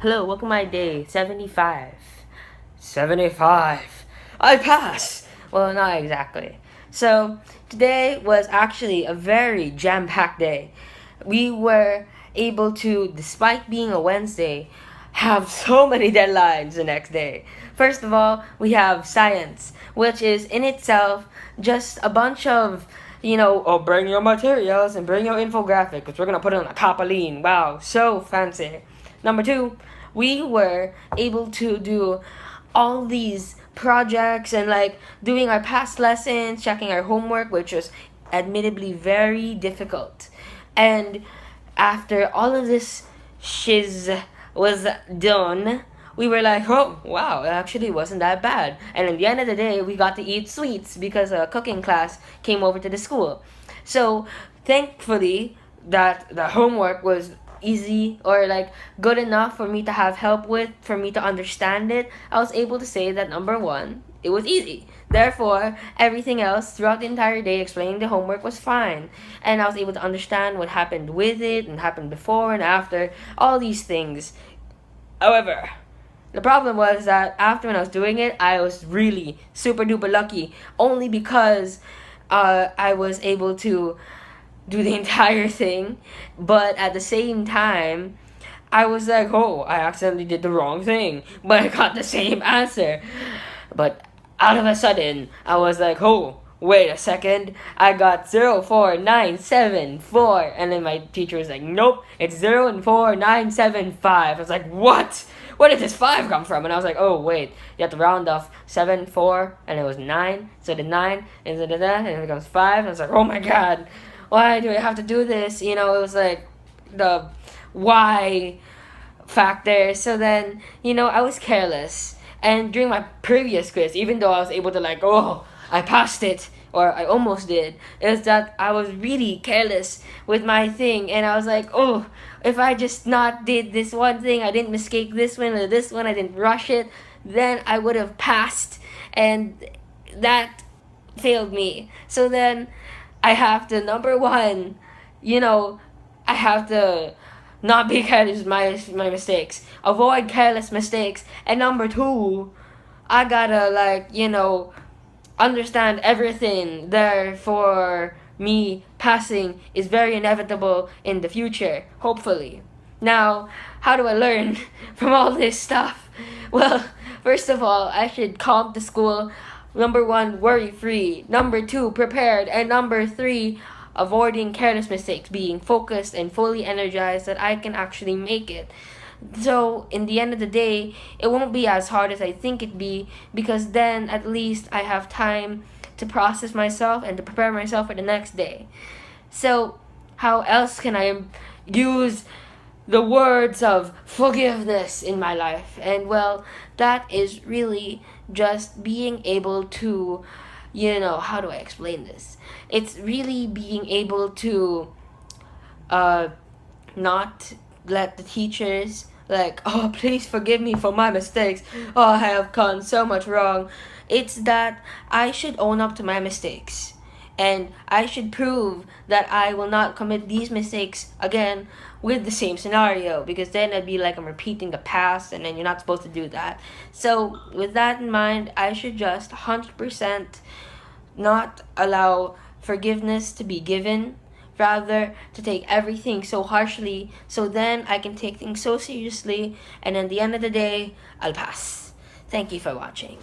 Hello, welcome to my day 75. 75. I pass! Well, not exactly. So, today was actually a very jam packed day. We were able to, despite being a Wednesday, have so many deadlines the next day. First of all, we have science, which is in itself just a bunch of oh, bring your materials and bring your infographic because we're gonna put it on a Copperline. Wow, so fancy. Number two, we were able to do all these projects and like doing our past lessons, checking our homework, which was admittedly very difficult. And after all of this shiz was done, we were like, oh, wow, it actually wasn't that bad. And at the end of the day, we got to eat sweets because a cooking class came over to the school. So, thankfully, that the homework was easy or like good enough for me to have help with, for me to understand it. I was able to say that number one, it was easy. Therefore, everything else throughout the entire day explaining the homework was fine. And I was able to understand what happened with it and happened before and after, all these things. However, the problem was that after when I was doing it, I was really super duper lucky only because I was able to do the entire thing, but at the same time, I was like, oh, I accidentally did the wrong thing, but I got the same answer. But out of a sudden, I was like, oh, wait a second, I got 04974. And then my teacher was like, nope, it's 04975. I was like, what? Where did this 5 come from? And I was like, oh, wait, you have to round off 7, 4, and it was 9. So the 9, and it becomes 5. And I was like, oh my god, why do I have to do this? It was like the why factor. So then, I was careless. And during my previous quiz, even though I was able to I passed it, or I almost did, is that I was really careless with my thing. And I was like, oh, if I just not did this one thing, I didn't mistake this one or this one, I didn't rush it, then I would have passed. And that failed me. So then I have to, number one, I have to not be careless with my mistakes, avoid careless mistakes, and number two, I gotta understand everything there for me passing is very inevitable in the future, hopefully. Now, how do I learn from all this stuff? Well, first of all, I should come to school. Number one, worry free. Number two, prepared. And number three, avoiding careless mistakes, being focused and fully energized that I can actually make it. So, in the end of the day, it won't be as hard as I think it'd be because then at least I have time to process myself and to prepare myself for the next day. So, how else can I use the words of forgiveness in my life? And well, that is really just being able to, how do I explain this? It's really being able to not let the teachers oh, please forgive me for my mistakes, oh, I have gone so much wrong. It's that I should own up to my mistakes and I should prove that I will not commit these mistakes again with the same scenario, because then it'd be like I'm repeating the past and then you're not supposed to do that. So with that in mind, I should just 100% not allow forgiveness to be given, rather to take everything so harshly, so then I can take things so seriously, and at the end of the day, I'll pass. Thank you for watching.